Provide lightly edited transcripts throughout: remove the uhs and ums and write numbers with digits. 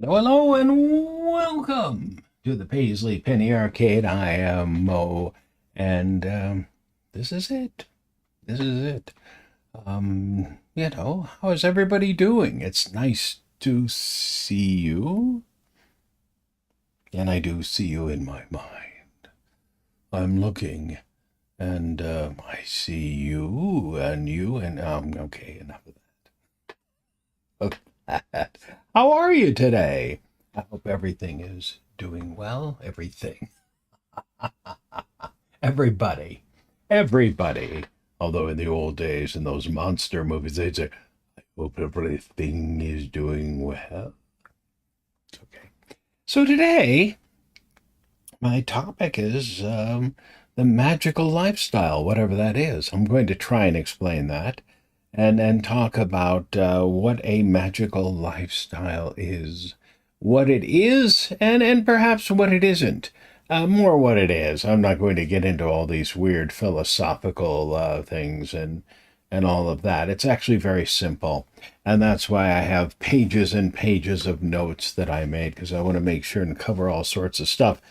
Hello, hello, and welcome to the Paisley Penny Arcade. I am Mo, and this is it. This is it. How is everybody doing? It's nice to see you, and I do see you in my mind. I'm looking, and I see you, and okay, enough of that. How are you today? I hope everything is doing well. Everything. Everybody. Everybody. Although in the old days, in those monster movies, they'd say, I hope everything is doing well. Okay. So today, my topic is the magical lifestyle, whatever that is. I'm going to try and explain that and talk about what a magical lifestyle is, what it is, and perhaps what it isn't. More what it is. I'm not going to get into all these weird philosophical things and all of that. It's actually very simple, and that's why I have pages and pages of notes that I made because I want to make sure and cover all sorts of stuff.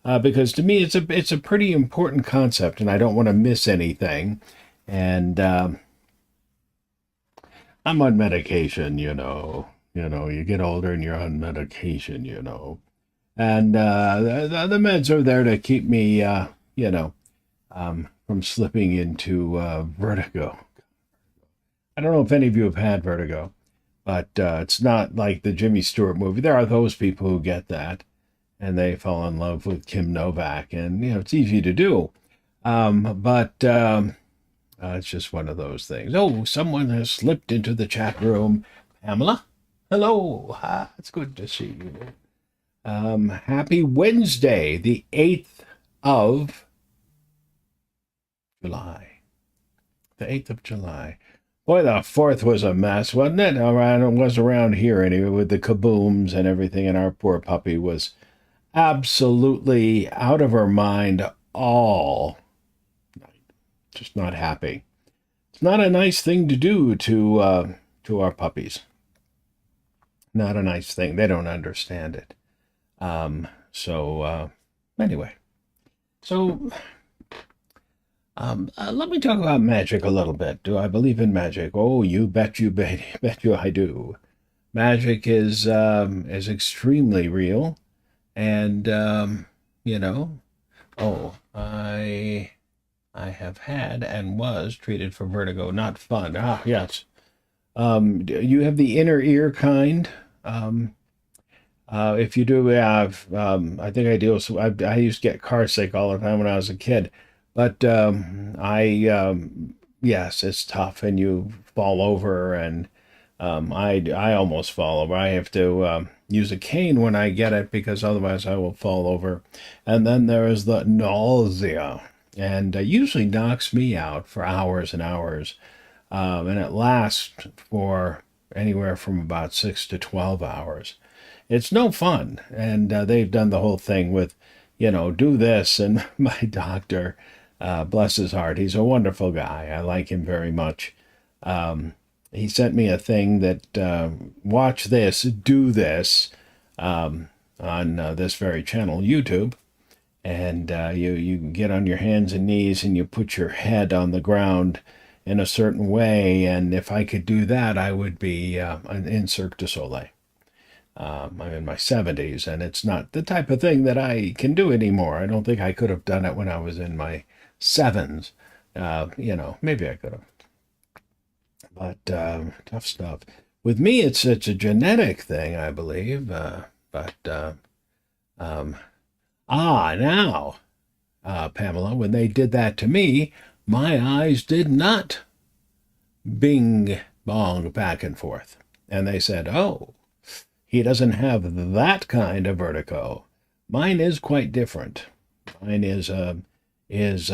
Because to me, it's a pretty important concept, and I don't want to miss anything. And I'm on medication, you know. You get older and you're on medication, you know. And the meds are there to keep me, from slipping into vertigo. I don't know if any of you have had vertigo, but it's not like the Jimmy Stewart movie. There are those people who get that, and they fall in love with Kim Novak, and it's easy to do. But it's just one of those things. Oh, someone has slipped into the chat room. Pamela, hello. It's good to see you. Happy Wednesday, the 8th of July. The 8th of July. Boy, the 4th was a mess, wasn't it? Around, it was around here anyway, with the kabooms and everything, and our poor puppy was absolutely out of her mind all night. Just not happy. It's not a nice thing to do to our puppies. Not a nice thing. They don't understand it. Anyway, so let me talk about magic a little bit. Do I believe in magic? Oh, you bet you bet you I do. Magic is extremely real, and you know, oh, I have had and was treated for vertigo. Not fun. Ah, yes. You have the inner ear kind. If you do have, I think I deal with, I used to get car sick all the time when I was a kid. But yes, it's tough and you fall over and I almost fall over. I have to use a cane when I get it because otherwise I will fall over. And then there is the nausea and usually knocks me out for hours and hours. And it lasts for anywhere from about 6 to 12 hours. It's no fun. And they've done the whole thing with, do this. And my doctor, bless his heart, he's a wonderful guy. I like him very much. He sent me a thing that watch this, do this on this very channel, YouTube. And you get on your hands and knees and you put your head on the ground in a certain way. And if I could do that, I would be in Cirque du Soleil. I'm in my 70s, and it's not the type of thing that I can do anymore. I don't think I could have done it when I was in my sevens. Maybe I could have. But tough stuff. With me, it's a genetic thing, I believe. Um, now, Pamela, when they did that to me, my eyes did not bing bong back and forth. And they said, oh, he doesn't have that kind of vertigo. Mine is quite different. Mine is a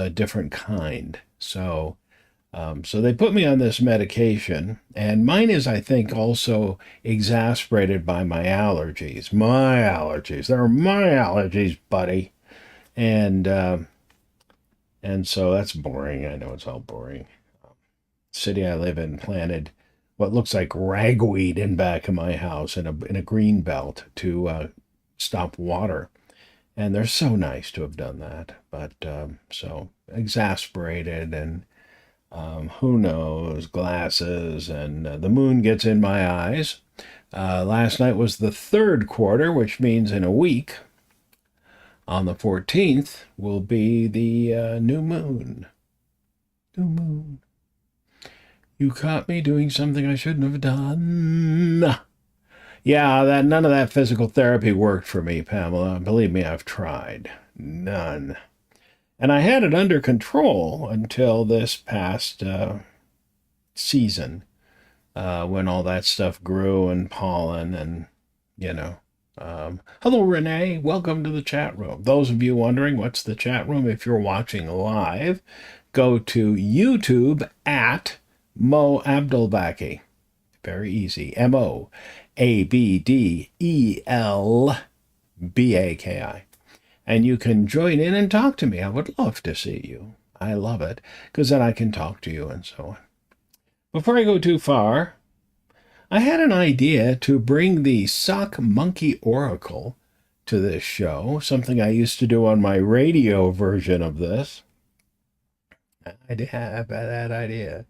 different kind. So they put me on this medication, and mine is, I think, also exasperated by my allergies. My allergies. They're my allergies, buddy. And and so that's boring. I know it's all boring. City I live in planted what looks like ragweed in back of my house in a green belt to stop water. And they're so nice to have done that. But so exasperated and who knows, glasses, and the moon gets in my eyes. Last night was the third quarter, which means in a week, on the 14th, will be the new moon. New moon. You caught me doing something I shouldn't have done. Yeah, that none of that physical therapy worked for me, Pamela. Believe me, I've tried. None. And I had it under control until this past season, when all that stuff grew and pollen and, you know. Hello, Renee. Welcome to the chat room. Those of you wondering what's the chat room, if you're watching live, go to YouTube at Mo Abdelbaki. Very easy. MoAbdelbaki. And you can join in and talk to me. I would love to see you. I love it, because then I can talk to you and so on. Before I go too far, I had an idea to bring the Sock Monkey Oracle to this show, something I used to do on my radio version of this. I have that idea.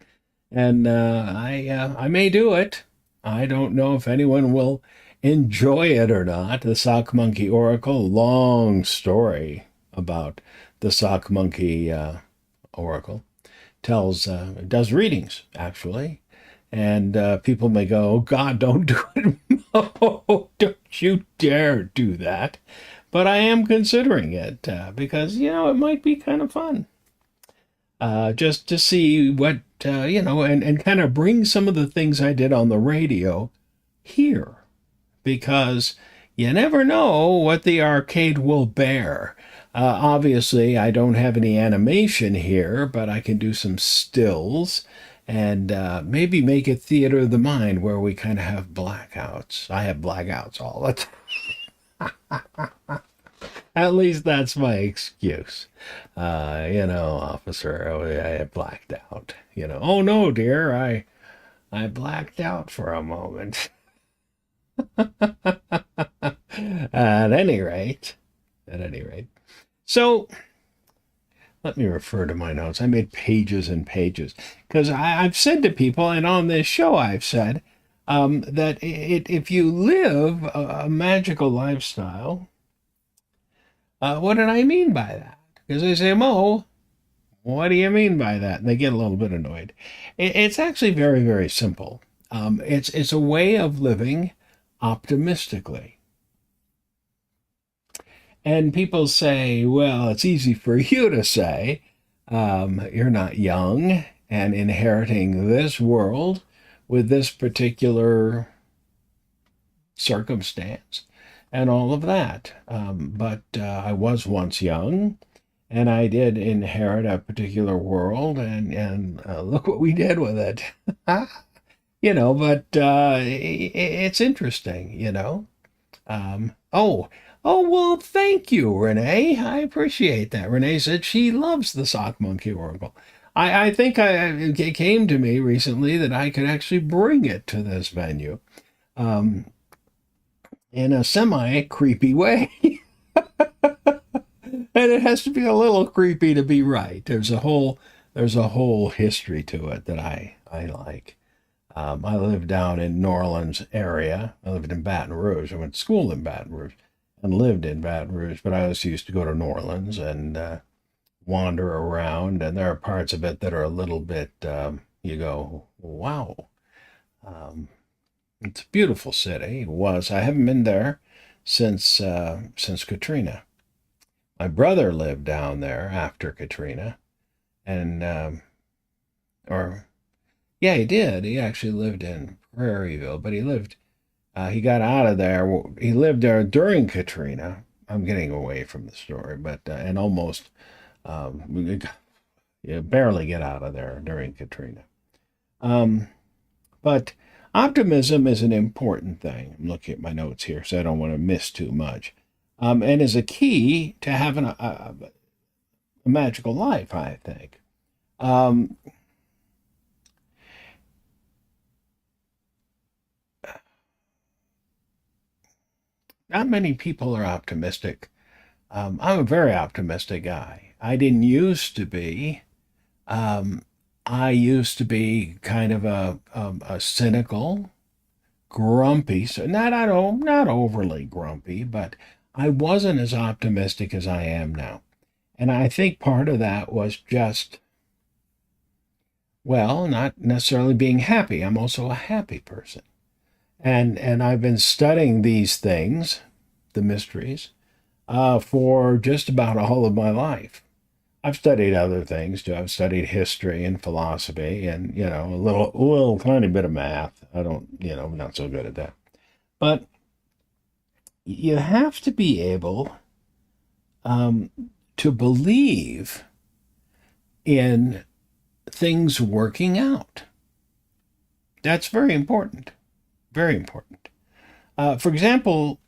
And I may do it. I don't know if anyone will enjoy it or not. The Sock Monkey Oracle, long story about the Sock Monkey Oracle, does readings, actually. And people may go, oh, God, don't do it. No, don't you dare do that. But I am considering it because, it might be kind of fun. Just to see what, and kind of bring some of the things I did on the radio here. Because you never know what the arcade will bear. Obviously, I don't have any animation here, but I can do some stills and maybe make it theater of the mind where we kind of have blackouts. I have blackouts all the time. At least that's my excuse. Officer, I blacked out. Oh no, dear, I blacked out for a moment. At any rate. So, let me refer to my notes. I made pages and pages. Because I've said to people, and on this show I've said, that if you live a magical lifestyle, what did I mean by that? Because they say, Mo, what do you mean by that? And they get a little bit annoyed. It's actually very, very simple. It's a way of living optimistically. And people say, well, it's easy for you to say. You're not young and inheriting this world with this particular circumstance and all of that. But I was once young, and I did inherit a particular world, and look what we did with it. But it's interesting, Oh, well, thank you, Renee. I appreciate that. Renee said she loves the Sock Monkey Oracle. I think it came to me recently that I could actually bring it to this venue in a semi-creepy way. And it has to be a little creepy to be right. There's a whole history to it that I like. I lived down in New Orleans area. I lived in Baton Rouge. I went to school in Baton Rouge and lived in Baton Rouge, but I also used to go to New Orleans and wander around, and there are parts of it that are a little bit, you go, wow. It's a beautiful city. It was. I haven't been there since Katrina. My brother lived down there after Katrina, and, yeah, he did. He actually lived in Prairieville, but he got out of there. He lived there during Katrina. I'm getting away from the story, but and almost barely get out of there during Katrina. But optimism is an important thing. I'm looking at my notes here, so I don't want to miss too much. And is a key to having a magical life, I think. Not many people are optimistic. I'm a very optimistic guy. I didn't used to be. Um, I used to be kind of a cynical, grumpy, so not overly grumpy, but I wasn't as optimistic as I am now. And I think part of that was just, well, not necessarily being happy. I'm also a happy person. And I've been studying these things, the mysteries, for just about all of my life. I've studied other things too. I've studied history and philosophy and, a little tiny bit of math. I don't, I'm not so good at that. But you have to be able um, to believe in things working out. That's very important. Very important. For example,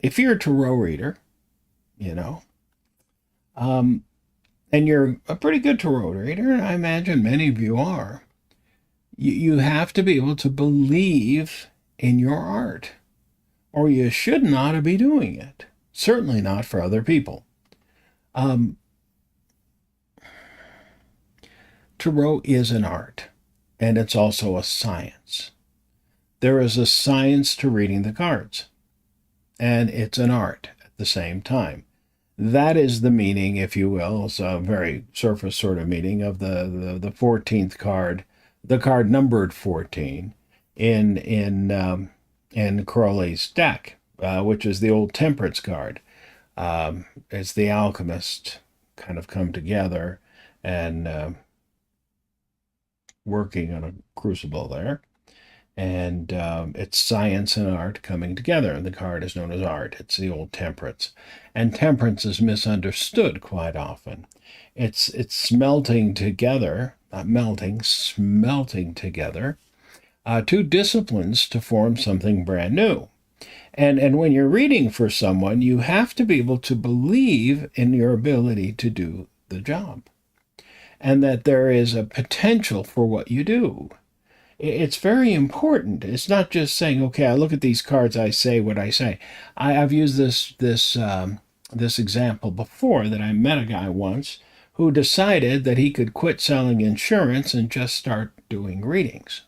if you're a tarot reader, you know, um, and you're a pretty good tarot reader, and I imagine many of you are, you have to be able to believe in your art, or you should not be doing it. Certainly not for other people. Um, Tarot is an art, and it's also a science. There is a science to reading the cards, and it's an art at the same time. That is the meaning, if you will. It's a very surface sort of meaning of the 14th card, the card numbered 14 in Crowley's deck, which is the old Temperance card. It's the alchemist kind of come together and working on a crucible there. And it's science and art coming together. And the card is known as art. It's the old temperance. And temperance is misunderstood quite often. It's smelting together, not melting, smelting together, two disciplines to form something brand new. And when you're reading for someone, you have to be able to believe in your ability to do the job and that there is a potential for what you do. It's very important. It's not just saying, okay, I look at these cards, I say what I say. I've used this example before that I met a guy once who decided that he could quit selling insurance and just start doing readings.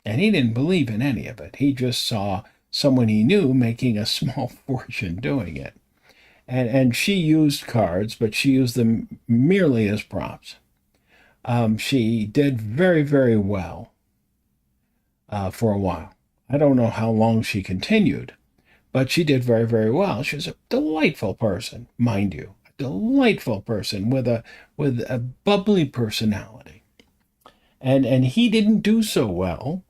And he didn't believe in any of it. He just saw someone he knew making a small fortune doing it. And she used cards, but she used them merely as props. She did very, very well for a while. I don't know how long she continued, but she did very, very well. She was a delightful person, mind you, a delightful person with a bubbly personality. And he didn't do so well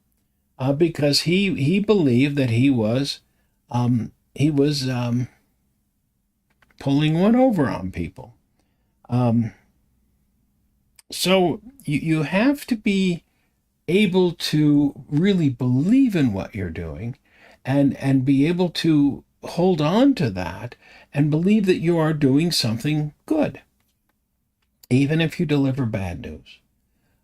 because he believed that he was pulling one over on people. Um, so you have to be able to really believe in what you're doing and be able to hold on to that and believe that you are doing something good, even if you deliver bad news.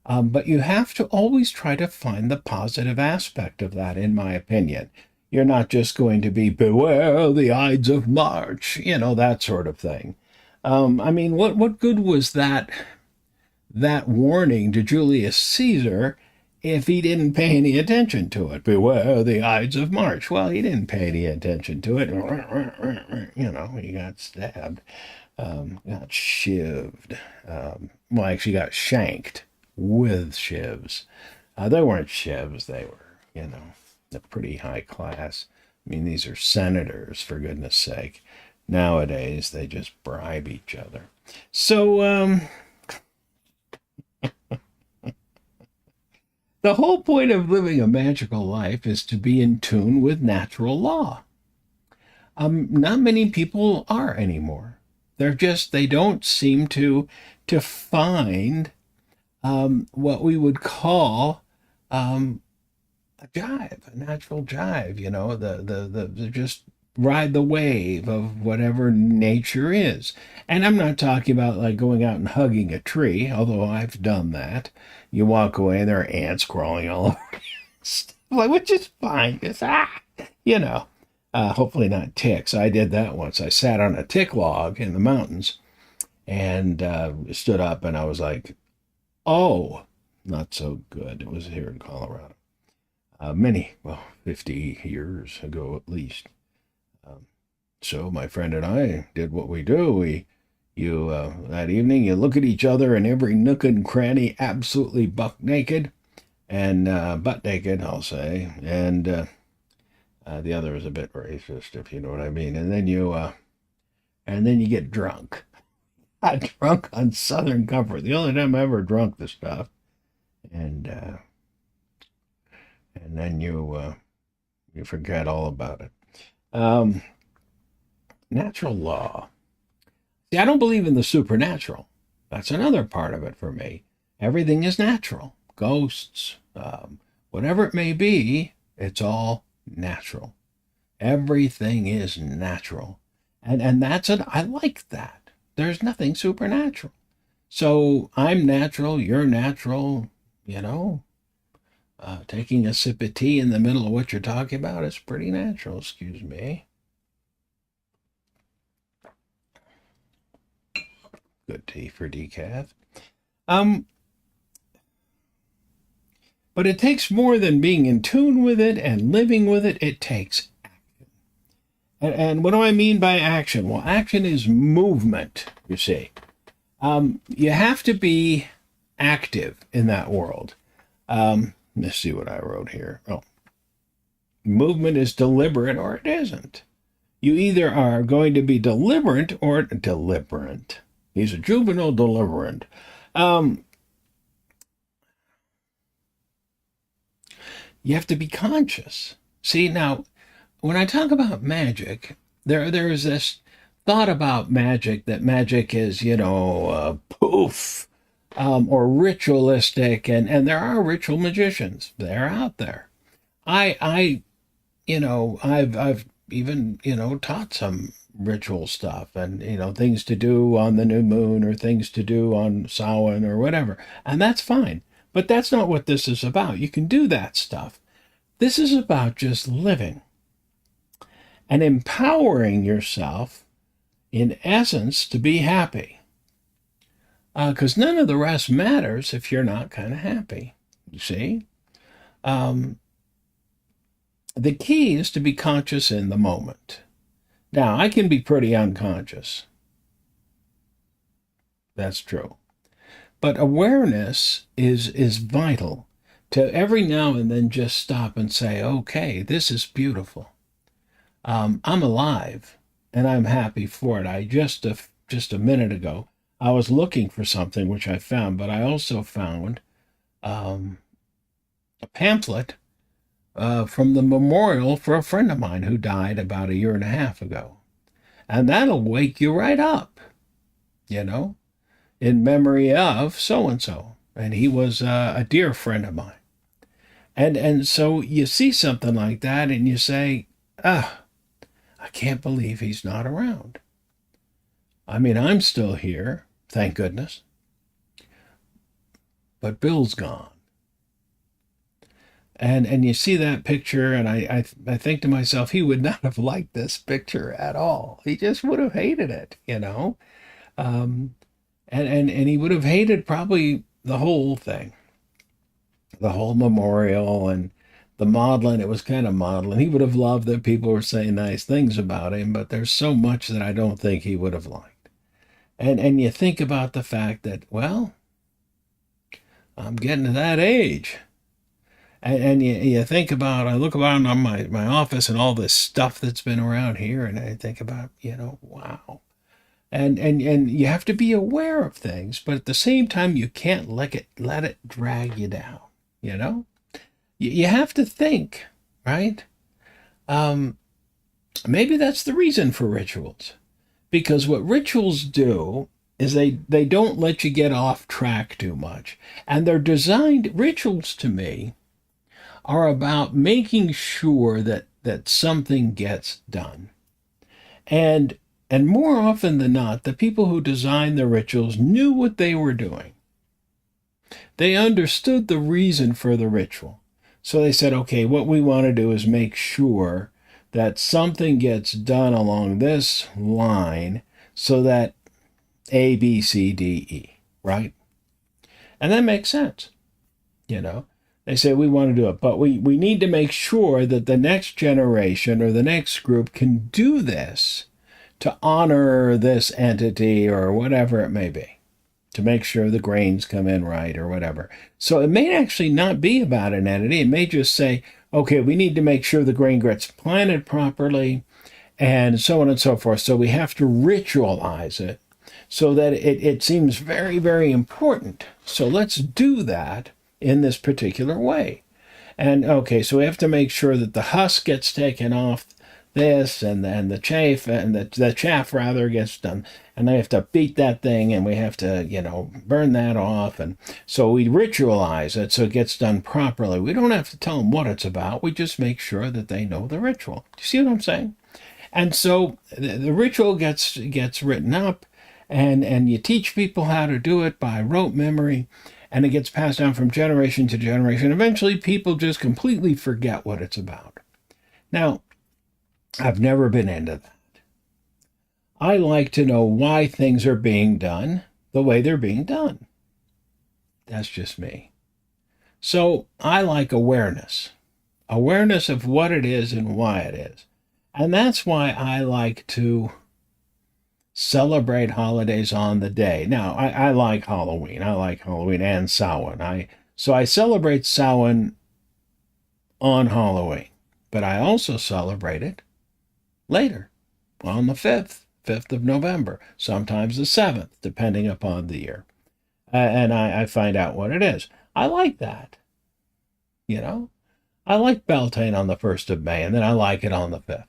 But you have to always try to find the positive aspect of that, in my opinion. You're not just going to be beware the Ides of March, that sort of thing. I mean, what good was that warning to Julius Caesar if he didn't pay any attention to it? Beware the Ides of March. Well, he didn't pay any attention to it. He got stabbed, got shivved. Well, actually got shanked with shivs. They weren't shivs. They were, a pretty high class. I mean, these are senators, for goodness sake. Nowadays, they just bribe each other. So, the whole point of living a magical life is to be in tune with natural law. Not many people are anymore. They don't seem to find what we would call a jive, a natural jive. The just ride the wave of whatever nature is. And I'm not talking about like going out and hugging a tree, although I've done that. You walk away and there are ants crawling all over you, like, which is fine. It's, you know. Hopefully not ticks. I did that once. I sat on a tick log in the mountains and stood up, and I was like, oh, not so good. It was here in Colorado. Well, 50 years ago at least. Um, so my friend and I did what we do. That evening, you look at each other in every nook and cranny, absolutely buck naked and butt naked, I'll say. And the other is a bit racist, if you know what I mean. And then you get drunk. I drunk on Southern Comfort. The only time I ever drunk the stuff. And then you forget all about it. Um, Natural law. See, I don't believe in the supernatural. That's another part of it for me. Everything is natural. Ghosts, whatever it may be, it's all natural. Everything is natural. And I like that. There's nothing supernatural. So I'm natural, you're natural, you know. Taking a sip of tea in the middle of what you're talking about is pretty natural, excuse me. Good tea for decaf. Um, but it takes more than being in tune with it and living with it. It takes and what do I mean by action? Well, action is movement, you see. You have to be active in that world. Let's see what I wrote here. Oh, movement is deliberate or it isn't. You either are going to be deliberate or deliberate. He's a juvenile deliberant. You have to be conscious. See, now, when I talk about magic, there is this thought about magic that magic is, poof, or ritualistic, and there are ritual magicians. They're out there. I've even, taught some ritual stuff and, things to do on the new moon or things to do on Samhain or whatever. And that's fine. But that's not what this is about. You can do that stuff. This is about just living and empowering yourself, in essence, to be happy. Because none of the rest matters if you're not kind of happy. You see? The key is to be conscious in the moment. Now, I can be pretty unconscious. That's true. But awareness is vital to every now and then just stop and say, okay, this is beautiful. I'm alive and I'm happy for it. Just a minute ago, I was looking for something which I found, but I also found a pamphlet from the memorial for a friend of mine who died about a year and a half ago. And that'll wake you right up, in memory of so-and-so. And he was a dear friend of mine. And so you see something like that and you say, I can't believe he's not around. I mean, I'm still here, thank goodness. But Bill's gone. And you see that picture, and I think to myself, he would not have liked this picture at all. He just would have hated it, and he would have hated probably the whole thing, the whole memorial and the modeling. It was kind of modeling. He would have loved that people were saying nice things about him, but there's so much that I don't think he would have liked. And you think about the fact that, well, I'm getting to that age. And you think about, I look around on my office and all this stuff that's been around here, and I think about, wow. And you have to be aware of things, but at the same time, you can't let it drag you down, You have to think, right? Maybe that's the reason for rituals. Because what rituals do is they don't let you get off track too much. And they're designed, rituals to me, are about making sure that something gets done. And more often than not, the people who designed the rituals knew what they were doing. They understood the reason for the ritual. So they said, okay, what we want to do is make sure that something gets done along this line so that A, B, C, D, E, right? And that makes sense, you know. They say we want to do it, but we need to make sure that the next generation or the next group can do this to honor this entity or whatever it may be, to make sure the grains come in right or whatever. So it may actually not be about an entity. It may just say, okay, we need to make sure the grain gets planted properly and so on and so forth. So we have to ritualize it so that it seems very, very important. So let's do that in this particular way. And okay, so we have to make sure that the husk gets taken off this and the chaff and the chaff rather gets done, and they have to beat that thing and we have to burn that off, and so we ritualize it so it gets done properly. We don't have to tell them what it's about, we just make sure that they know the ritual. Do you see what I'm saying? And so the ritual gets written up, and you teach people how to do it by rote memory, and it gets passed down from generation to generation. Eventually people just completely forget what it's about. Now, I've never been into that. I like to know why things are being done the way they're being done. That's just me. So I like awareness of what it is and why it is. And that's why I like to celebrate holidays on the day. Now, I like Halloween. I like Halloween and Samhain. So I celebrate Samhain on Halloween, but I also celebrate it later, on the 5th of November, sometimes the 7th, depending upon the year. And I find out what it is. I like that. I like Beltane on the 1st of May, and then I like it on the 5th.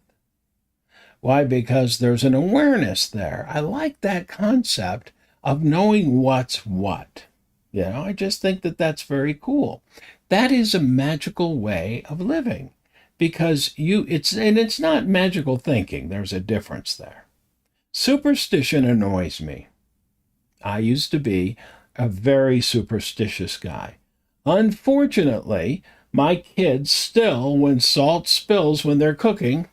Why? Because there's an awareness there. I like that concept of knowing what's what. I just think that that's very cool. That is a magical way of living. Because it's not magical thinking. There's a difference there. Superstition annoys me. I used to be a very superstitious guy. Unfortunately, my kids still, when salt spills when they're cooking,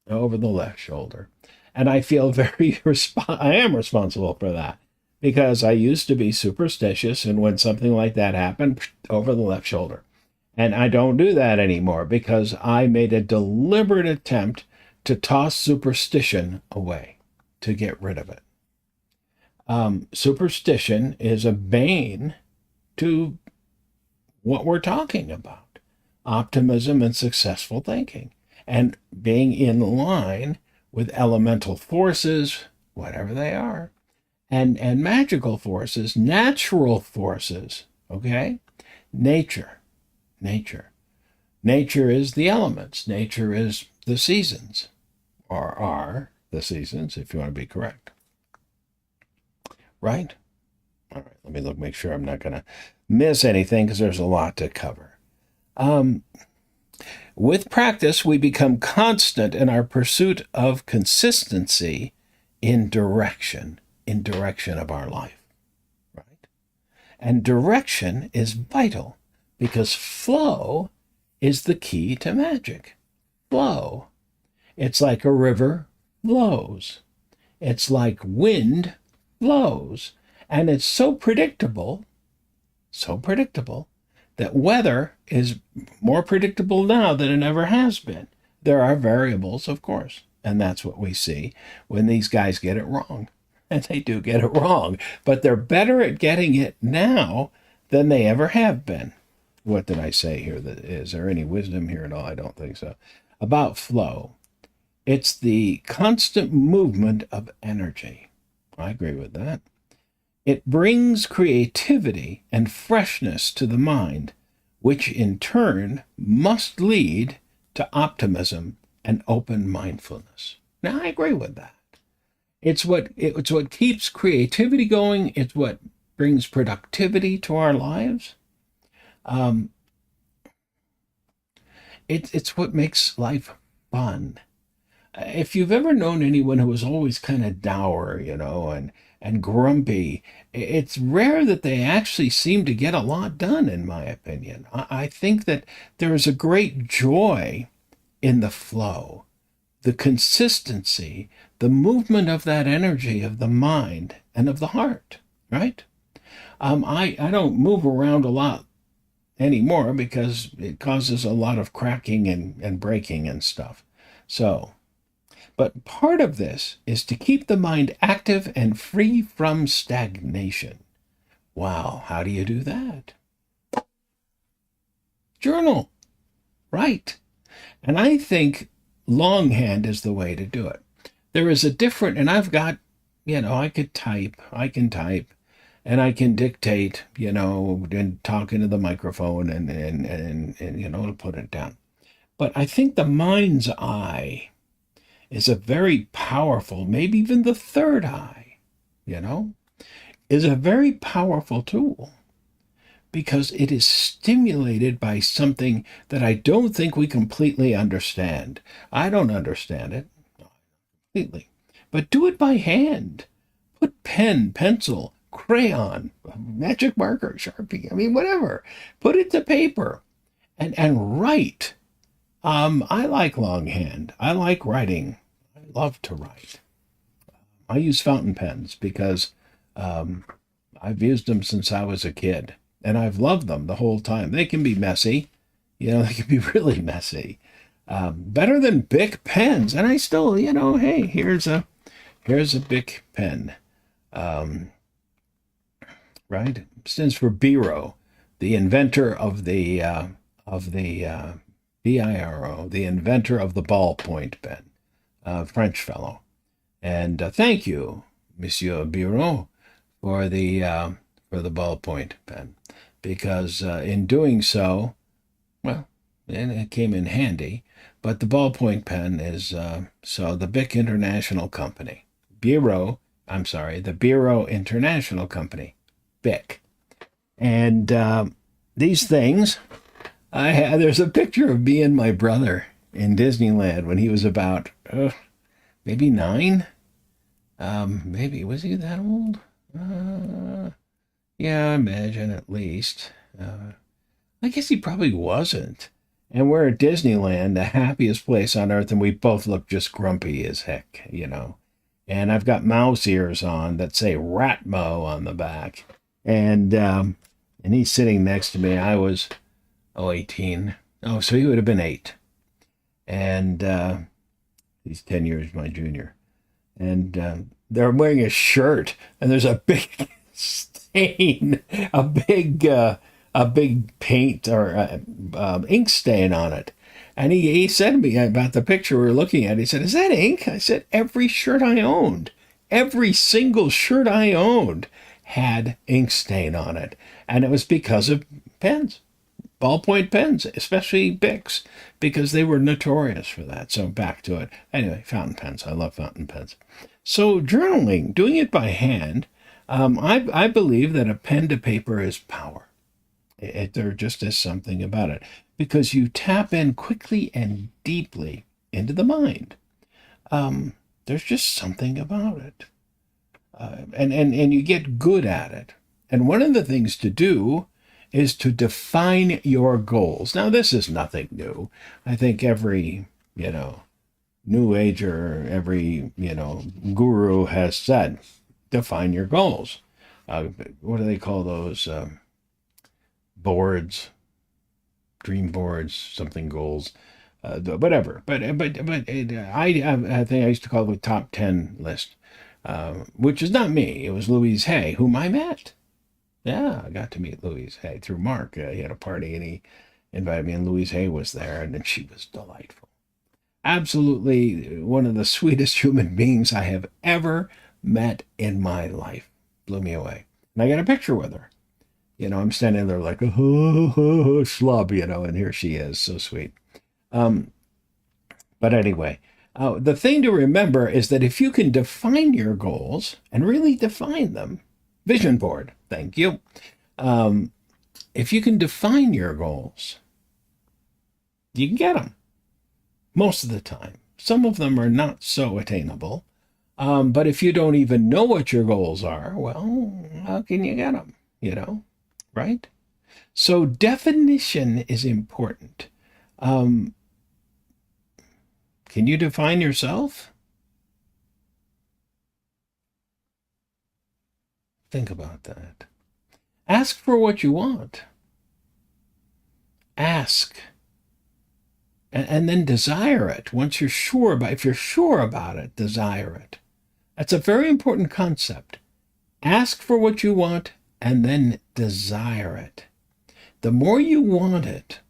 over the left shoulder. And I feel I am responsible for that, because I used to be superstitious, and when something like that happened, over the left shoulder. And I don't do that anymore because I made a deliberate attempt to toss superstition away, to get rid of it. Superstition is a bane to what we're talking about: optimism and successful thinking, and being in line with elemental forces, whatever they are, and magical forces, natural forces, okay? Nature is the elements. Nature is the seasons, or are the seasons, if you want to be correct. Right? All right, let me make sure I'm not going to miss anything, because there's a lot to cover. With practice, we become constant in our pursuit of consistency in direction of our life, right? And direction is vital, because flow is the key to magic. Flow. It's like a river flows. It's like wind flows. And it's so predictable that weather is more predictable now than it ever has been. There are variables, of course, and that's what we see when these guys get it wrong. And they do get it wrong, but they're better at getting it now than they ever have been. What did I say here? Is there any wisdom here at all? I don't think so. About flow. It's the constant movement of energy. I agree with that. It brings creativity and freshness to the mind, which in turn must lead to optimism and open mindfulness. Now, I agree with that. It's what keeps creativity going. It's what brings productivity to our lives. It's what makes life fun. If you've ever known anyone who was always kind of dour, and grumpy, it's rare that they actually seem to get a lot done, in my opinion. I think that there is a great joy in the flow. the consistency, the movement of that energy of the mind and of the heart, right? I don't move around a lot anymore because it causes a lot of cracking and breaking and stuff. So, but part of this is to keep the mind active and free from stagnation. Wow, how do you do that? Journal, right? And I think longhand is the way to do it. There is a different, and I've got, I can type, and I can dictate, and talk into the microphone and to put it down. But I think the mind's eye is a very powerful, maybe even the third eye, is a very powerful tool because it is stimulated by something that I don't think we completely understand. I don't understand it completely, but do it by hand. Put pen, pencil, crayon, magic marker, Sharpie, whatever. Put it to paper and write. I like longhand. I like writing. I love to write. I use fountain pens because I've used them since I was a kid, and I've loved them the whole time. They can be messy. They can be really messy. Better than Bic pens. And I still, hey, here's a Bic pen. Right? It stands for Biro, the inventor of the BIRO, the inventor of the ballpoint pen, French fellow. And thank you, Monsieur Biro, for the ballpoint pen, because in doing so, well, and it came in handy. But the ballpoint pen is so the Bic International Company, the Biro International Company, Bic, and these things. There's a picture of me and my brother in Disneyland when he was about maybe 9. Maybe was he that old? Yeah, I imagine at least. I guess he probably wasn't. And we're at Disneyland, the happiest place on earth, and we both look just grumpy as heck, And I've got mouse ears on that say Ratmo on the back, and he's sitting next to me. I was 18. Oh, so he would have been 8. And he's 10 years my junior. And they're wearing a shirt, and there's a big stain, a big paint or ink stain on it. And he said to me about the picture we were looking at, he said, "Is that ink?" I said, "Every shirt I owned, every single shirt I owned had ink stain on it. And it was because of pens. Ballpoint pens, especially Bics, because they were notorious for that." So back to it. Anyway, fountain pens. I love fountain pens. So journaling, doing it by hand, I believe that a pen to paper is power. There just is something about it because you tap in quickly and deeply into the mind. There's just something about it. And you get good at it. And one of the things to do is to define your goals. Now, this is nothing new. I think every, New Ager, every, guru has said, define your goals. What do they call those boards? Dream boards, something goals, whatever. But I think I used to call it the top 10 list, which is not me. It was Louise Hay, whom I met. Yeah, I got to meet Louise Hay through Mark. He had a party and he invited me, and Louise Hay was there, and then she was delightful. Absolutely one of the sweetest human beings I have ever met in my life. Blew me away. And I got a picture with her. I'm standing there like a schlub, and here she is, so sweet. But anyway, the thing to remember is that if you can define your goals and really define them, vision board, thank you. If you can define your goals, you can get them most of the time. Some of them are not so attainable. But if you don't even know what your goals are, well, how can you get them, right? So definition is important. Can you define yourself? Think about that. Ask for what you want. Ask. And then desire it. Once you're sure about it, if you're sure about it, desire it. That's a very important concept. Ask for what you want and then desire it. The more you want it,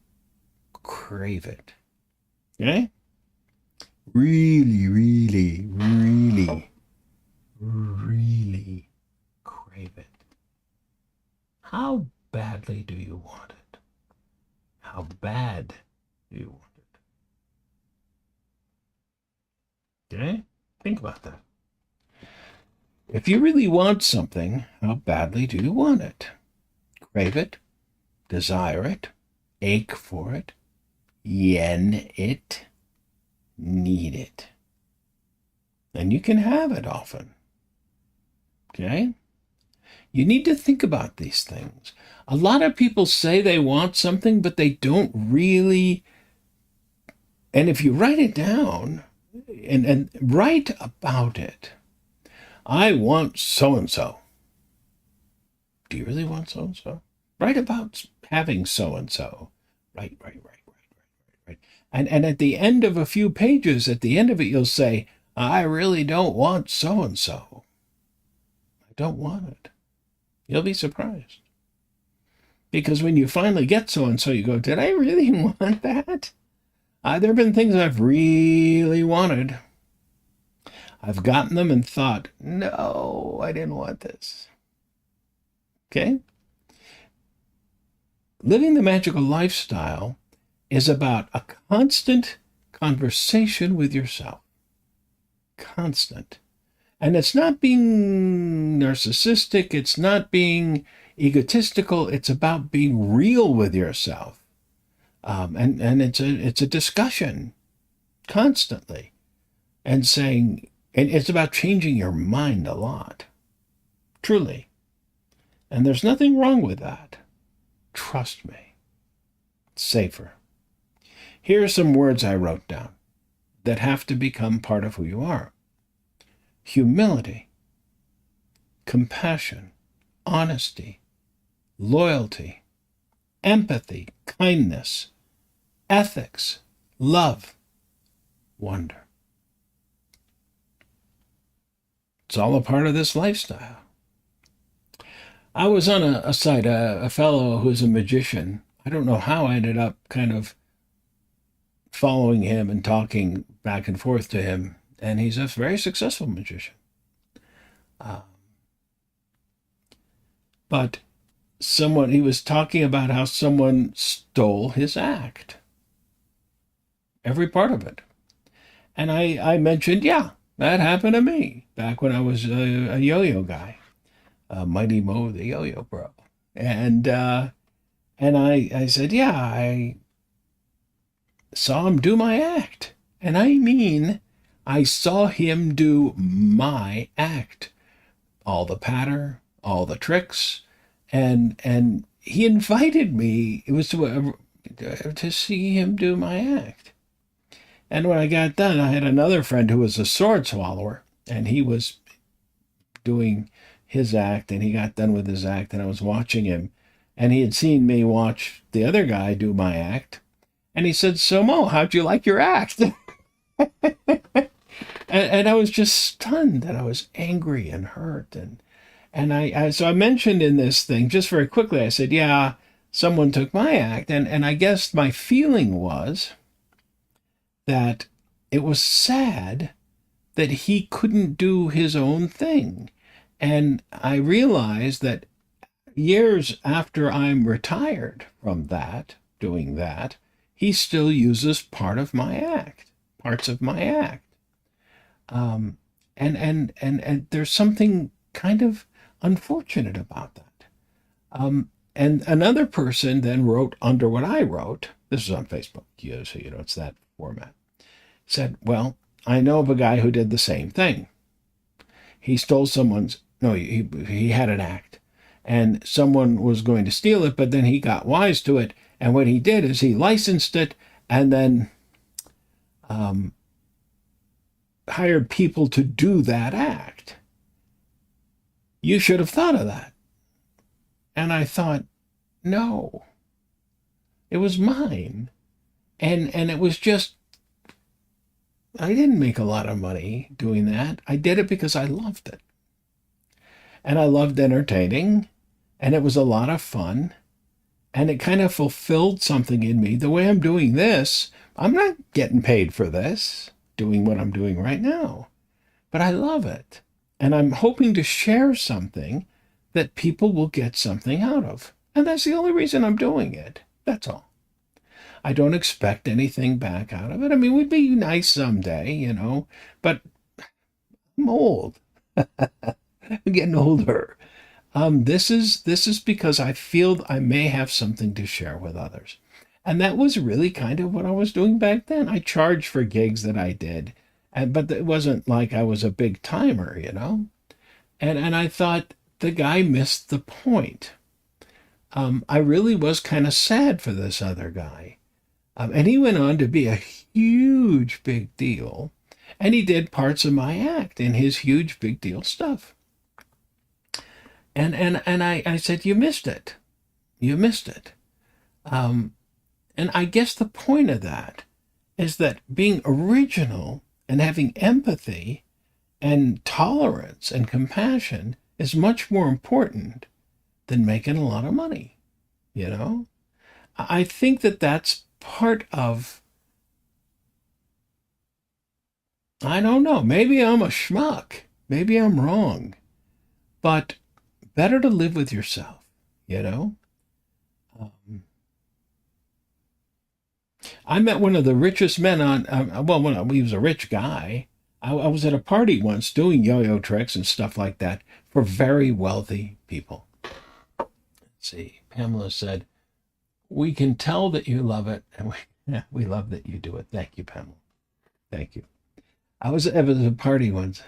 crave it. Okay? Really, really, really, really crave it. How badly do you want it? How bad do you want it? Okay? Think about that. If you really want something, how badly do you want it? Crave it, desire it, ache for it, yen it, need it. And you can have it often. Okay? You need to think about these things. A lot of people say they want something, but they don't really. And if you write it down and write about it, I want so-and-so. Do you really want so-and-so? Write about having so-and-so. Right. And at the end of a few pages, at the end of it, you'll say, I really don't want so-and-so. I don't want it. You'll be surprised. Because when you finally get so-and-so, you go, did I really want that? There have been things I've really wanted. I've gotten them and thought, no, I didn't want this. Okay? Living the magical lifestyle is about a constant conversation with yourself. Constant. And it's not being narcissistic. It's not being egotistical. It's about being real with yourself. And it's a discussion constantly. And saying, and it's about changing your mind a lot. Truly. And there's nothing wrong with that. Trust me. It's safer. Here are some words I wrote down that have to become part of who you are. Humility, compassion, honesty, loyalty, empathy, kindness, ethics, love, wonder. It's all a part of this lifestyle. I was on a site, a fellow who's a magician. I don't know how I ended up kind of following him and talking back and forth to him. And he's a very successful magician. But he was talking about how someone stole his act. Every part of it. And I mentioned, yeah, that happened to me back when I was a yo-yo guy. Mighty Mo, the yo-yo bro. And I said, yeah, I saw him do my act. And I mean, I saw him do my act. All the patter, all the tricks. And he invited me, it was to see him do my act. And when I got done, I had another friend who was a sword swallower, and he was doing his act, and he got done with his act, and I was watching him, and he had seen me watch the other guy do my act, and he said, so Mo, how'd you like your act? and I was just stunned, and I was angry and hurt, and so I mentioned in this thing, just very quickly, I said, yeah, someone took my act, and I guess my feeling was that it was sad that he couldn't do his own thing. And I realized that years after I'm retired from that, doing that, he still uses parts of my act. And there's something kind of unfortunate about that. And another person then wrote under what I wrote, this is on Facebook, so it's that format, said, well, I know of a guy who did the same thing. He stole he had an act, and someone was going to steal it, but then he got wise to it, and what he did is he licensed it, and then hired people to do that act. You should have thought of that. And I thought, no, it was mine. And it was just, I didn't make a lot of money doing that. I did it because I loved it. And I loved entertaining, and it was a lot of fun. And it kind of fulfilled something in me. The way I'm doing this, I'm not getting paid for this, doing what I'm doing right now, but I love it. And I'm hoping to share something that people will get something out of. And that's the only reason I'm doing it. That's all. I don't expect anything back out of it. I mean, it would be nice someday, but I'm old. I'm getting older. This is because I feel I may have something to share with others. And that was really kind of what I was doing back then. I charged for gigs that I did, but it wasn't like I was a big timer, And I thought the guy missed the point. I really was kind of sad for this other guy. And he went on to be a huge big deal. And he did parts of my act in his huge big deal stuff. And I said, you missed it. You missed it. And I guess the point of that is that being original and having empathy and tolerance and compassion is much more important than making a lot of money. I think that that's part of, I don't know, maybe I'm a schmuck. Maybe I'm wrong. But better to live with yourself, I met one of the richest men he was a rich guy. I was at a party once doing yo-yo tricks and stuff like that for very wealthy people. Let's see. Pamela said, we can tell that you love it, and we love that you do it. Thank you, Pamela. Thank you. I was at a party once.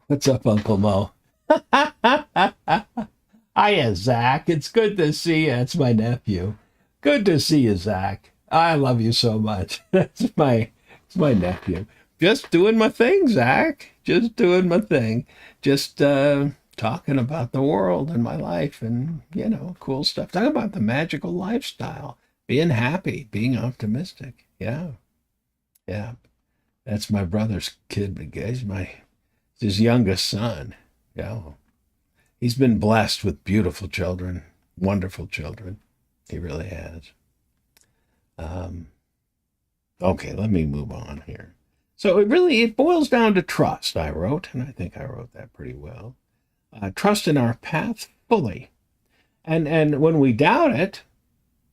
What's up, Uncle Mo? Hiya, Zach. It's good to see you. It's my nephew. Good to see you, Zach. I love you so much. It's my nephew. Just doing my thing, Zach. Just doing my thing. Just talking about the world and my life and, cool stuff. Talking about the magical lifestyle. Being happy, being optimistic. Yeah. Yeah. That's my brother's kid. He's his youngest son. Yeah. He's been blessed with beautiful children, wonderful children. He really has. Okay, let me move on here. So it boils down to trust, I wrote, and I think I wrote that pretty well. Trust in our path fully. And when we doubt it,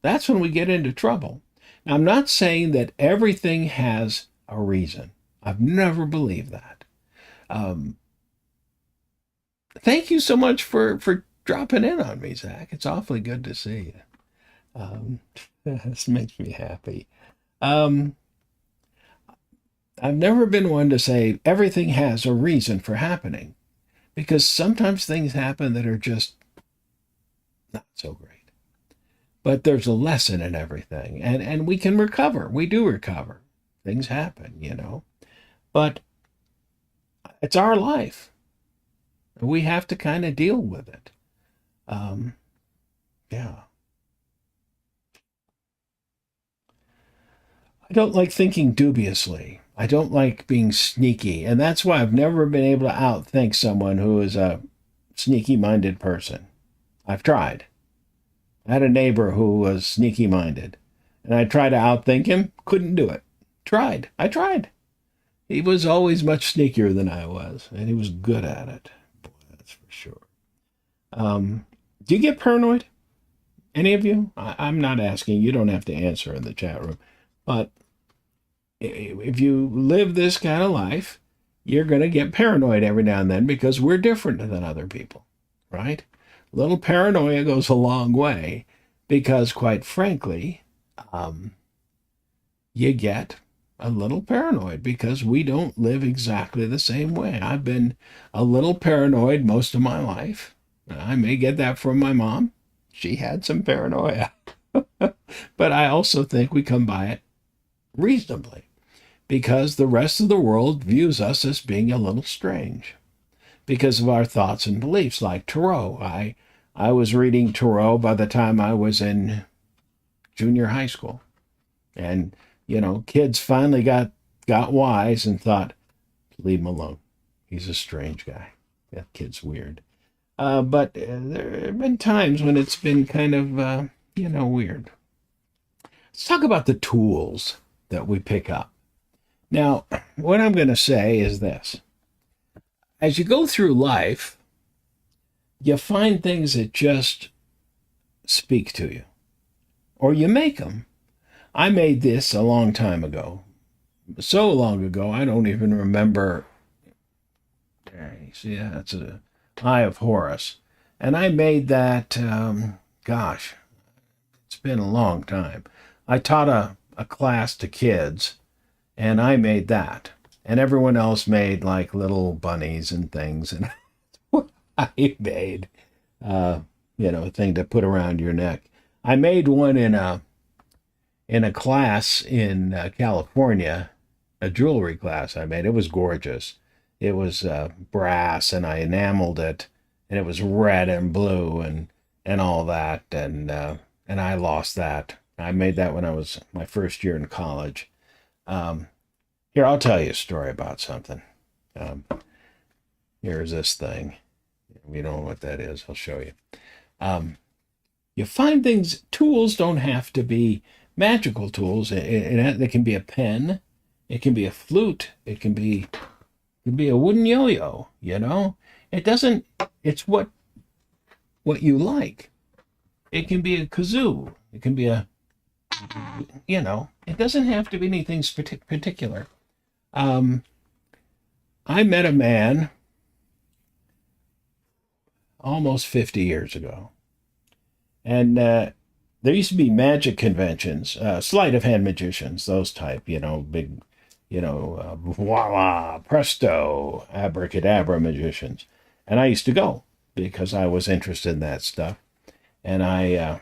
that's when we get into trouble. Now, I'm not saying that everything has a reason. I've never believed that. Thank you so much for dropping in on me, Zach. It's awfully good to see you. This makes me happy. I've never been one to say everything has a reason for happening, because sometimes things happen that are just not so great. But there's a lesson in everything, and we can recover. We do recover. Things happen, But it's our life. We have to kind of deal with it. Yeah. I don't like thinking dubiously. I don't like being sneaky. And that's why I've never been able to outthink someone who is a sneaky-minded person. I've tried. I had a neighbor who was sneaky-minded. And I tried to outthink him. Couldn't do it. I tried. He was always much sneakier than I was. And he was good at it. Boy, that's for sure. Do you get paranoid? Any of you? I'm not asking. You don't have to answer in the chat room. But if you live this kind of life, you're going to get paranoid every now and then because we're different than other people, right? A little paranoia goes a long way because, quite frankly, you get a little paranoid because we don't live exactly the same way. I've been a little paranoid most of my life. I may get that from my mom. She had some paranoia. But I also think we come by it reasonably. because the rest of the world views us as being a little strange because of our thoughts and beliefs, like Tarot. I was reading Tarot by the time I was in junior high school. And, kids finally got wise and thought, leave him alone. He's a strange guy. That kid's weird. But there have been times when it's been kind of, weird. Let's talk about the tools that we pick up. Now, what I'm going to say is this. As you go through life, you find things that just speak to you, or you make them. I made this a long time ago. So long ago, I don't even remember. See, that's an Eye of Horus. And I made that, it's been a long time. I taught a class to kids, and I made that. And everyone else made like little bunnies and things. And I made, a thing to put around your neck. I made one in a class in California, a jewelry class I made. It was gorgeous. It was brass, and I enameled it, and it was red and blue and all that. And I lost that. I made that when I was my first year in college. Here, I'll tell you a story about something. Here's this thing. We don't know what that is. I'll show you. You find things, tools don't have to be magical tools. It can be a pen. It can be a flute. It can be a wooden yo-yo, It doesn't, it's what you like. It can be a kazoo. It can be it doesn't have to be anything particular. I met a man almost 50 years ago. And there used to be magic conventions, sleight of hand magicians, those type, big, voila, presto, abracadabra magicians. And I used to go because I was interested in that stuff. And I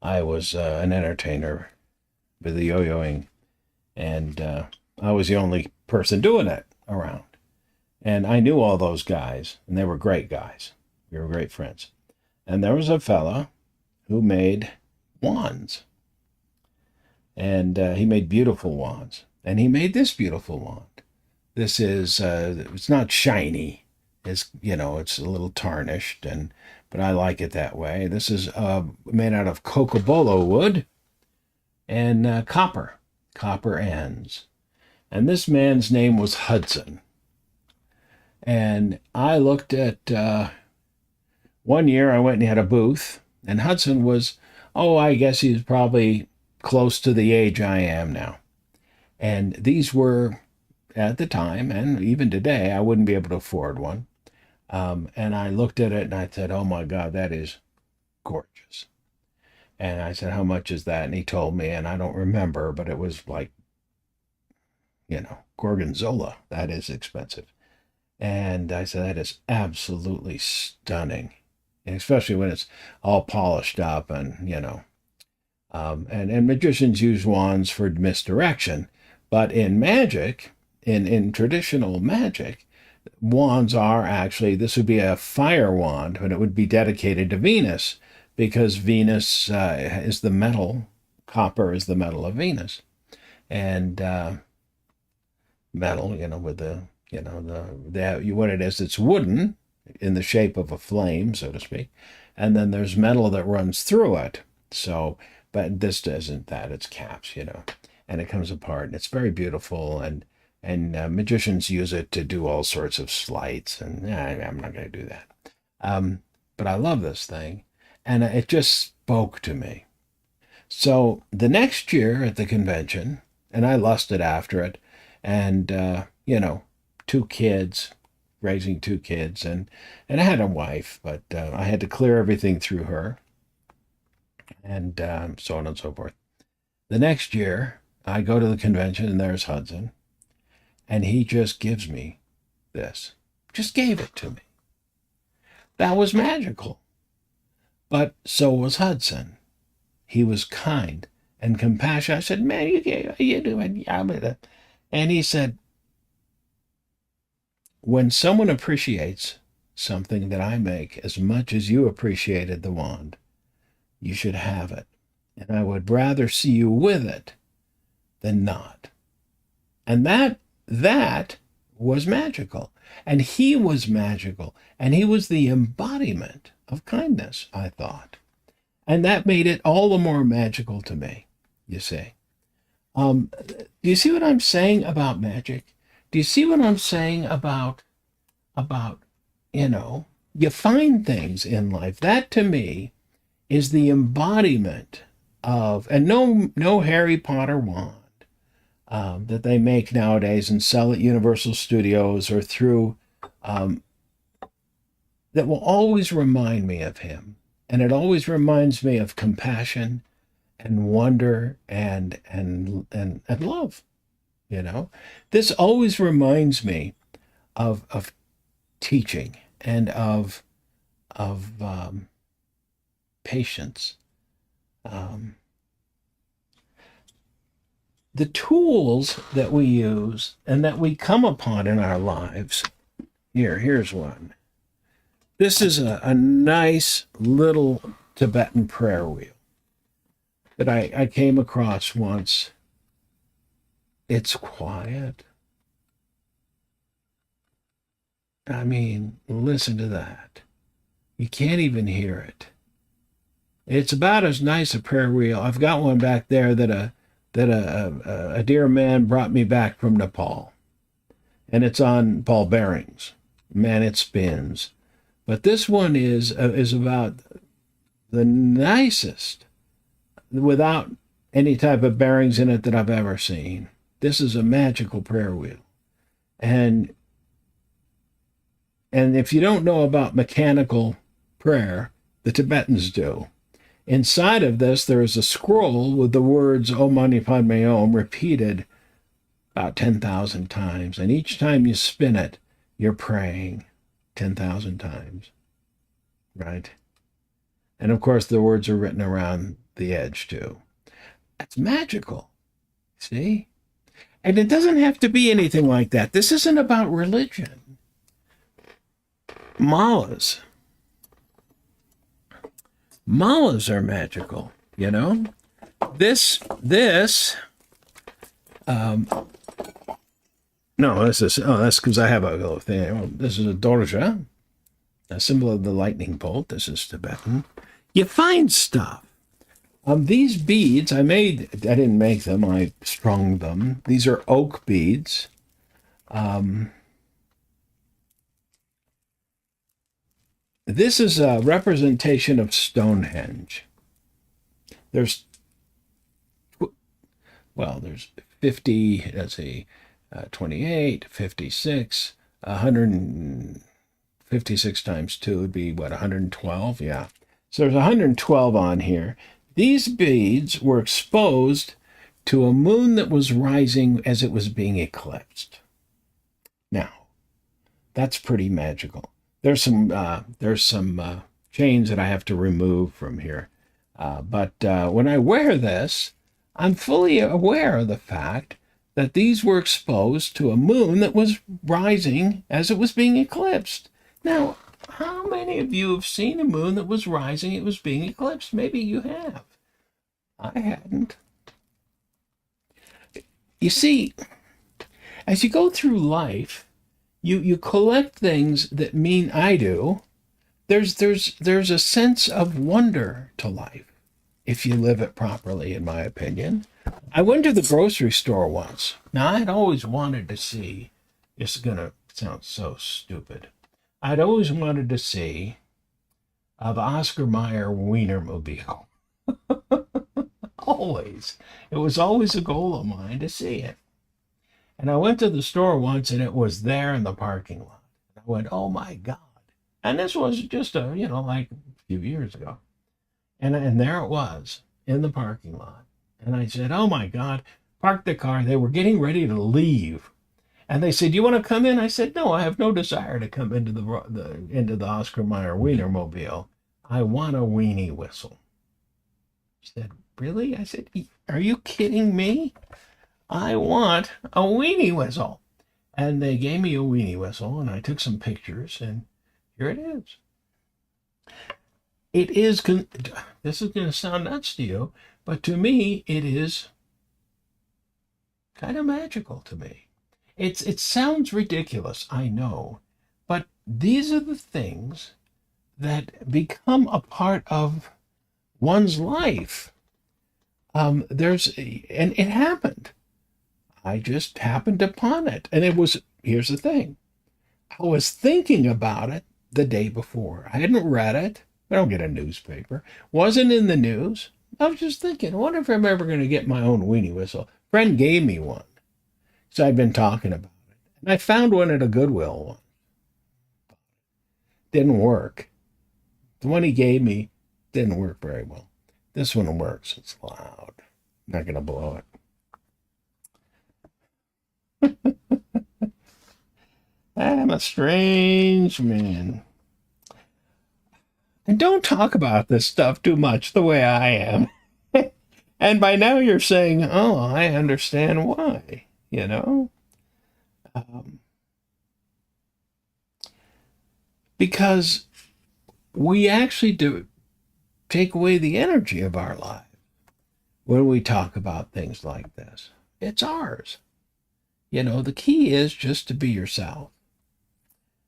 was an entertainer with the yo-yoing, and I was the only person doing it around. And I knew all those guys, and they were great guys. We were great friends. And there was a fella who made wands. And he made beautiful wands. And he made this beautiful wand. This is, it's not shiny. It's, it's a little tarnished, but I like it that way. This is made out of cocobolo wood and copper ends. And this man's name was Hudson. And I looked at, one year I went and had a booth, and Hudson was, I guess he was probably close to the age I am now. And these were, at the time, and even today, I wouldn't be able to afford one. And I looked at it and I said, oh my God, that is gorgeous. And I said, how much is that? And he told me, and I don't remember, but it was like, Gorgonzola. That is expensive. And I said, that is absolutely stunning. And especially when it's all polished up and, and magicians use wands for misdirection. But in magic, in traditional magic, wands are actually, this would be a fire wand, but it would be dedicated to Venus because Venus is the metal, copper is the metal of Venus. And metal, with the, what it is, it's wooden in the shape of a flame, so to speak. And then there's metal that runs through it. So, but this isn't that, it's caps, and it comes apart and it's very beautiful. And magicians use it to do all sorts of sleights, and I'm not going to do that. But I love this thing, and it just spoke to me. So the next year at the convention, and I lusted after it, and, two kids, raising two kids, and I had a wife, but I had to clear everything through her, and so on and so forth. The next year, I go to the convention, and there's Hudson. And he just gives me this. Just gave it to me. That was magical. But so was Hudson. He was kind and compassion. I said, man, you do it. And he said, when someone appreciates something that I make as much as you appreciated the wand, you should have it. And I would rather see you with it than not. And that was magical. And he was magical. And he was the embodiment of kindness, I thought. And that made it all the more magical to me, you see. Do you see what I'm saying about magic? Do you see what I'm saying about, you find things in life. That to me is the embodiment of, and no Harry Potter wand that they make nowadays and sell at Universal Studios or through, that will always remind me of him. And it always reminds me of compassion and wonder and love. This always reminds me of teaching and of patience. The tools that we use and that we come upon in our lives. Here's one. This is a nice little Tibetan prayer wheel that I came across once. It's quiet. I mean, listen to that. You can't even hear it. It's about as nice a prayer wheel. I've got one back there that a dear man brought me back from Nepal. And it's on ball bearings. Man, it spins. But this one is about the nicest, without any type of bearings in it that I've ever seen. This is a magical prayer wheel. And if you don't know about mechanical prayer, the Tibetans do. Inside of this, there is a scroll with the words Om Mani Padme Om repeated about 10,000 times. And each time you spin it, you're praying 10,000 times, right? And of course, the words are written around the edge too. That's magical, see? And it doesn't have to be anything like that. This isn't about religion. Malas are magical, This that's because I have a little thing. This is a dorja, a symbol of the lightning bolt. This is Tibetan. You find stuff. These beads, I didn't make them, I strung them. These are oak beads. This is a representation of Stonehenge. There's 50, 28, 56, 156 times 2 would be, 112? Yeah. So there's 112 on here. These beads were exposed to a moon that was rising as it was being eclipsed. Now, that's pretty magical. There's some chains that I have to remove from here. But when I wear this, I'm fully aware of the fact that these were exposed to a moon that was rising as it was being eclipsed. Now, how many of you have seen a moon that was rising, it was being eclipsed? Maybe you have. I hadn't. You see, as you go through life, you collect things that mean I do. There's a sense of wonder to life if you live it properly, in my opinion. I went to the grocery store once. Now, I'd always wanted to see, it's going to sound so stupid, I'd always wanted to see the Oscar Mayer Wienermobile. Always. It was always a goal of mine to see it. And I went to the store once and it was there in the parking lot. I went, oh my God. And this was just a few years ago. And there it was in the parking lot. And I said, oh my God, parked the car. They were getting ready to leave. And they said, do you want to come in? I said, no, I have no desire to come into the Oscar Mayer Wienermobile. I want a weenie whistle. She said, really? I said, are you kidding me? I want a weenie whistle. And they gave me a weenie whistle, and I took some pictures, and here it is. It is, this is going to sound nuts to you, but to me, it is kind of magical to me. It sounds ridiculous, I know, but these are the things that become a part of one's life. And it happened. I just happened upon it. And here's the thing. I was thinking about it the day before. I hadn't read it. I don't get a newspaper. Wasn't in the news. I was just thinking, I wonder if I'm ever going to get my own weenie whistle. A friend gave me one. So I'd been talking about it. And I found one at a Goodwill one. Didn't work. The one he gave me didn't work very well. This one works. It's loud. I'm not going to blow it. I'm a strange man. And don't talk about this stuff too much the way I am. And by now you're saying, oh, I understand why, you know? Because we actually do take away the energy of our life when we talk about things like this. It's ours. You know, the key is just to be yourself.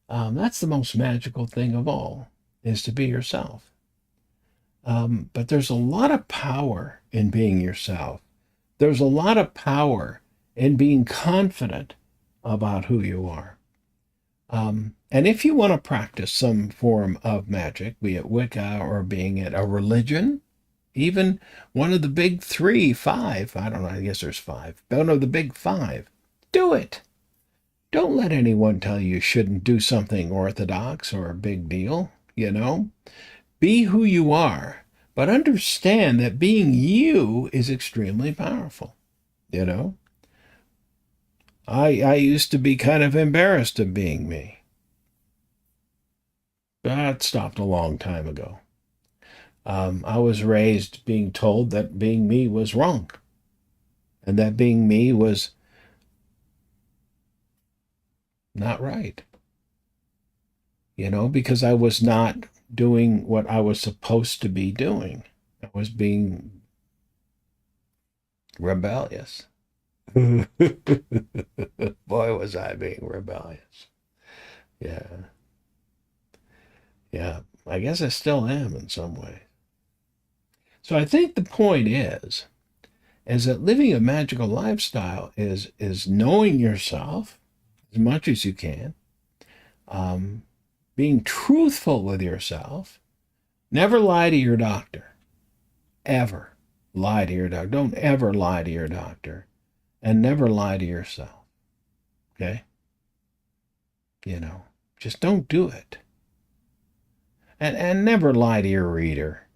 That's the most magical thing of all, is to be yourself. But there's a lot of power in being yourself. There's a lot of power in being confident about who you are. And if you want to practice some form of magic, be it Wicca or being it a religion, even one of the big 5, I don't know, I guess there's 5, one of the big 5, do it. Don't let anyone tell you shouldn't do something orthodox or a big deal, you know. Be who you are, but understand that being you is extremely powerful, you know. I used to be kind of embarrassed of being me. That stopped a long time ago. I was raised being told that being me was wrong, and that being me was not right. You know, because I was not doing what I was supposed to be doing. I was being rebellious. Boy, was I being rebellious. Yeah. Yeah. I guess I still am in some way. So I think the point is that living a magical lifestyle is knowing yourself as much as you can, being truthful with yourself. Never lie to your doctor. Ever lie to your doctor. Don't ever lie to your doctor. And never lie to yourself. Okay? You know, just don't do it. And never lie to your reader.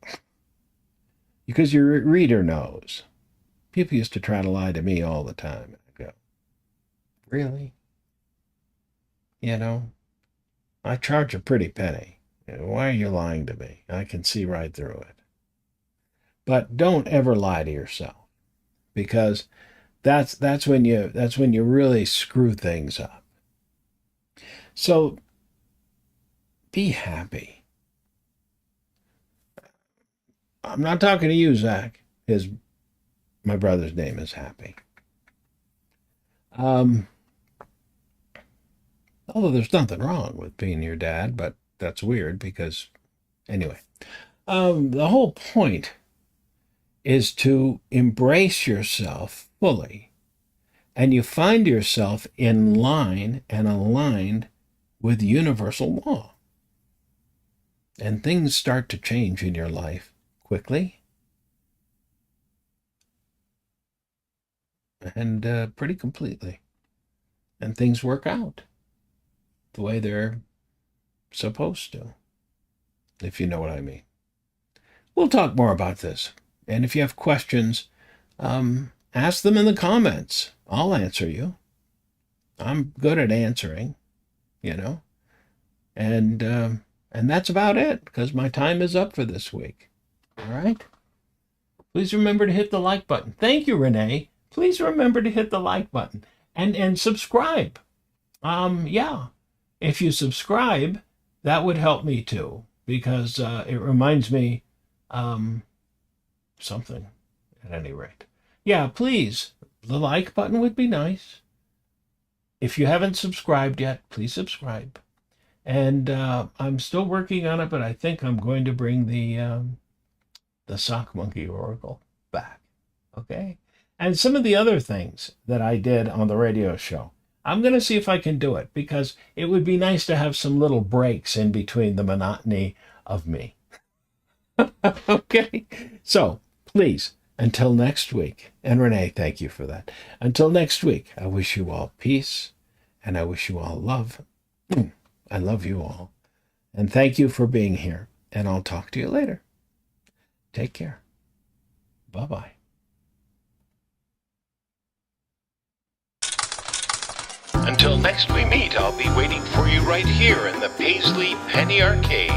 Because your reader knows. People used to try to lie to me all the time. I go, really? You know, I charge a pretty penny. Why are you lying to me? I can see right through it. But don't ever lie to yourself, because that's when you really screw things up. So be happy. I'm not talking to you, Zach. My brother's name is Happy. Although there's nothing wrong with being your dad, but that's weird because, anyway, the whole point is to embrace yourself fully, and you find yourself in line and aligned with universal law. And things start to change in your life quickly and pretty completely. And things work out the way they're supposed to, if you know what I mean. We'll talk more about this. And if you have questions, ask them in the comments. I'll answer you. I'm good at answering, you know. And that's about it, because my time is up for this week. All right? Please remember to hit the like button. Thank you, Renee. Please remember to hit the like button and subscribe. Yeah, if you subscribe, that would help me too, because it reminds me something at any rate. Yeah, please, the like button would be nice. If you haven't subscribed yet, please subscribe. And I'm still working on it, but I think I'm going to bring the Sock Monkey Oracle back. Okay? And some of the other things that I did on the radio show, I'm going to see if I can do it, because it would be nice to have some little breaks in between the monotony of me. Okay? So, please, until next week, and Renee, thank you for that. Until next week, I wish you all peace, and I wish you all love. I love you all. And thank you for being here, and I'll talk to you later. Take care. Bye-bye. Until next we meet, I'll be waiting for you right here in the Paisley Penny Arcade.